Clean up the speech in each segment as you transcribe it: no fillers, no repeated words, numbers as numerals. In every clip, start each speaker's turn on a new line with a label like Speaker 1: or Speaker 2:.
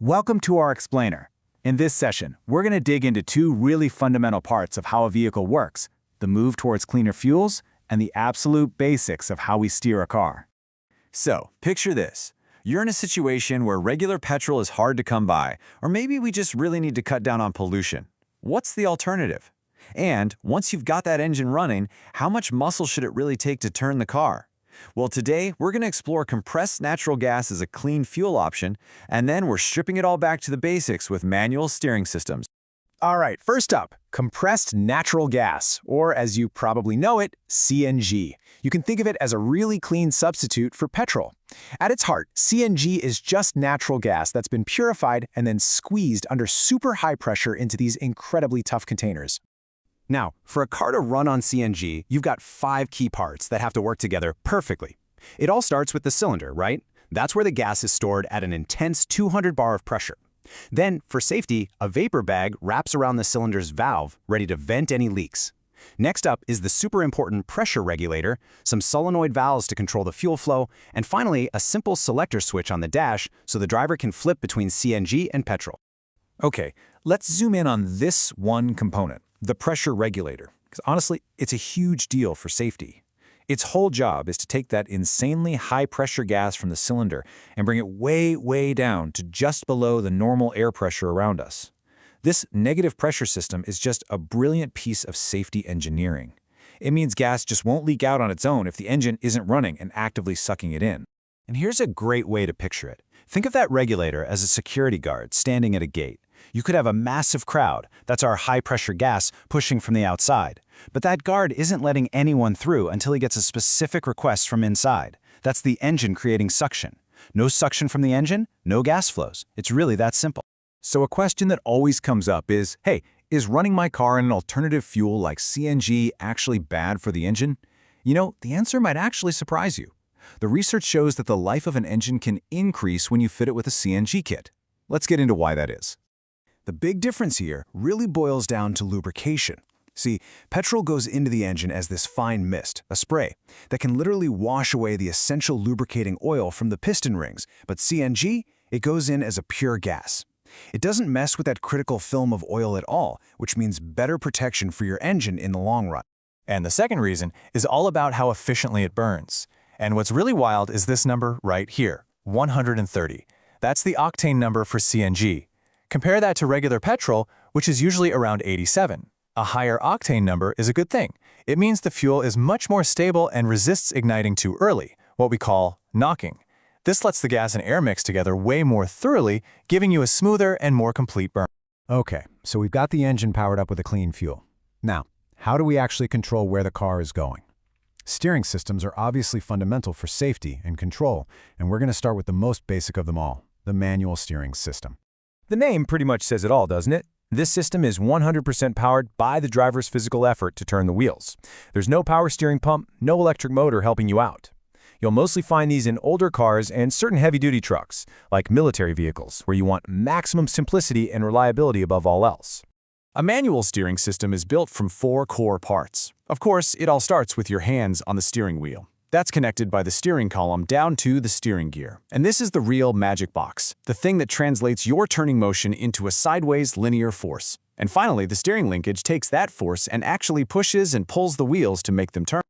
Speaker 1: Welcome to our explainer. In this session, we're going to dig into two really fundamental parts of how a vehicle works, the move towards cleaner fuels and the absolute basics of how we steer a car.
Speaker 2: So, picture this. You're in a situation where regular petrol is hard to come by, or maybe we just really need to cut down on pollution. What's the alternative? And once you've got that engine running, how much muscle should it really take to turn the car? Well, today we're going to explore compressed natural gas as a clean fuel option, and then we're stripping it all back to the basics with manual steering systems.
Speaker 3: All right, first up, compressed natural gas, or as you probably know it, CNG. You can think of it as a really clean substitute for petrol. At its heart, CNG is just natural gas that's been purified and then squeezed under super high pressure into these incredibly tough containers. Now, for a car to run on CNG, you've got 5 key parts that have to work together perfectly. It all starts with the cylinder, right? That's where the gas is stored at an intense 200 bar of pressure. Then, for safety, a vapor bag wraps around the cylinder's valve, ready to vent any leaks. Next up is the super important pressure regulator, some solenoid valves to control the fuel flow, and finally, a simple selector switch on the dash so the driver can flip between CNG and petrol.
Speaker 1: Okay, let's zoom in on this one component, the pressure regulator, because honestly, it's a huge deal for safety. Its whole job is to take that insanely high-pressure gas from the cylinder and bring it way, way down to just below the normal air pressure around us. This negative pressure system is just a brilliant piece of safety engineering. It means gas just won't leak out on its own if the engine isn't running and actively sucking it in.
Speaker 2: And here's a great way to picture it. Think of that regulator as a security guard standing at a gate. You could have a massive crowd, that's our high-pressure gas, pushing from the outside. But that guard isn't letting anyone through until he gets a specific request from inside. That's the engine creating suction. No suction from the engine, no gas flows. It's really that simple.
Speaker 1: So a question that always comes up is, hey, is running my car in an alternative fuel like CNG actually bad for the engine? You know, the answer might actually surprise you. The research shows that the life of an engine can increase when you fit it with a CNG kit. Let's get into why that is.
Speaker 3: The big difference here really boils down to lubrication. See, petrol goes into the engine as this fine mist, a spray, that can literally wash away the essential lubricating oil from the piston rings, but CNG, it goes in as a pure gas. It doesn't mess with that critical film of oil at all, which means better protection for your engine in the long run.
Speaker 4: And the second reason is all about how efficiently it burns. And what's really wild is this number right here, 130. That's the octane number for CNG. Compare that to regular petrol, which is usually around 87. A higher octane number is a good thing. It means the fuel is much more stable and resists igniting too early, what we call knocking. This lets the gas and air mix together way more thoroughly, giving you a smoother and more complete burn.
Speaker 3: Okay, so we've got the engine powered up with a clean fuel. Now, how do we actually control where the car is going? Steering systems are obviously fundamental for safety and control, and we're going to start with the most basic of them all, the manual steering system.
Speaker 1: The name pretty much says it all, doesn't it? This system is 100% powered by the driver's physical effort to turn the wheels. There's no power steering pump, no electric motor helping you out. You'll mostly find these in older cars and certain heavy-duty trucks, like military vehicles, where you want maximum simplicity and reliability above all else. A manual steering system is built from 4 core parts. Of course, it all starts with your hands on the steering wheel. That's connected by the steering column down to the steering gear. And this is the real magic box, the thing that translates your turning motion into a sideways linear force. And finally, the steering linkage takes that force and actually pushes and pulls the wheels to make them turn.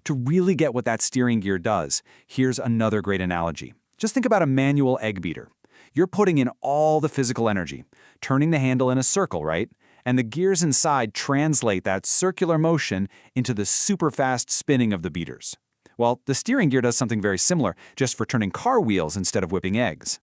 Speaker 1: To really get what that steering gear does, here's another great analogy. Just think about a manual egg beater. You're putting in all the physical energy, turning the handle in a circle, right? And the gears inside translate that circular motion into the super fast spinning of the beaters. Well, the steering gear does something very similar, just for turning car wheels instead of whipping eggs.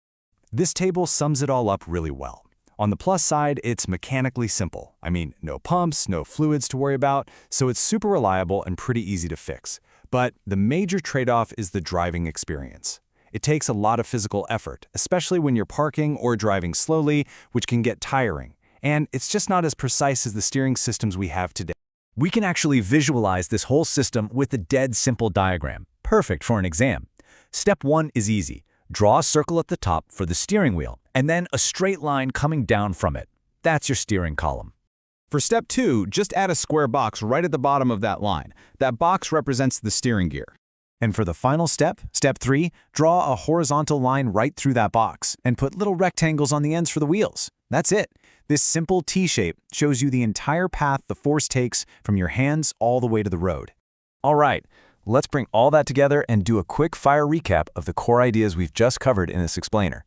Speaker 3: This table sums it all up really well. On the plus side, it's mechanically simple. I mean, no pumps, no fluids to worry about, so it's super reliable and pretty easy to fix. But the major trade-off is the driving experience. It takes a lot of physical effort, especially when you're parking or driving slowly, which can get tiring. And it's just not as precise as the steering systems we have today. We can actually visualize this whole system with a dead simple diagram, perfect for an exam. Step 1 is easy. Draw a circle at the top for the steering wheel, and then a straight line coming down from it. That's your steering column.
Speaker 1: For step 2, just add a square box right at the bottom of that line. That box represents the steering gear.
Speaker 3: And for the final step, step 3, draw a horizontal line right through that box and put little rectangles on the ends for the wheels. That's it. This simple T-shape shows you the entire path the force takes from your hands all the way to the road.
Speaker 1: All right, let's bring all that together and do a quick fire recap of the core ideas we've just covered in this explainer.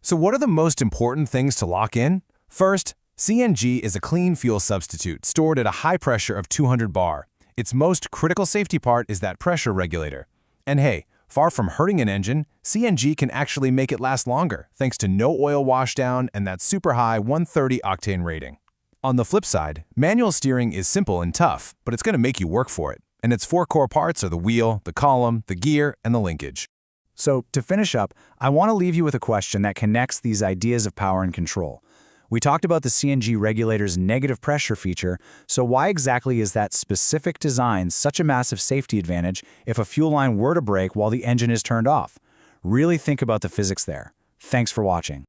Speaker 3: So what are the most important things to lock in? First, CNG is a clean fuel substitute stored at a high pressure of 200 bar. Its most critical safety part is that pressure regulator. And hey, far from hurting an engine, CNG can actually make it last longer thanks to no oil washdown and that super high 130 octane rating. On the flip side, manual steering is simple and tough, but it's going to make you work for it. And its 4 core parts are the wheel, the column, the gear, and the linkage. So, to finish up, I want to leave you with a question that connects these ideas of power and control. We talked about the CNG regulator's negative pressure feature, so why exactly is that specific design such a massive safety advantage if a fuel line were to break while the engine is turned off? Really think about the physics there. Thanks for watching.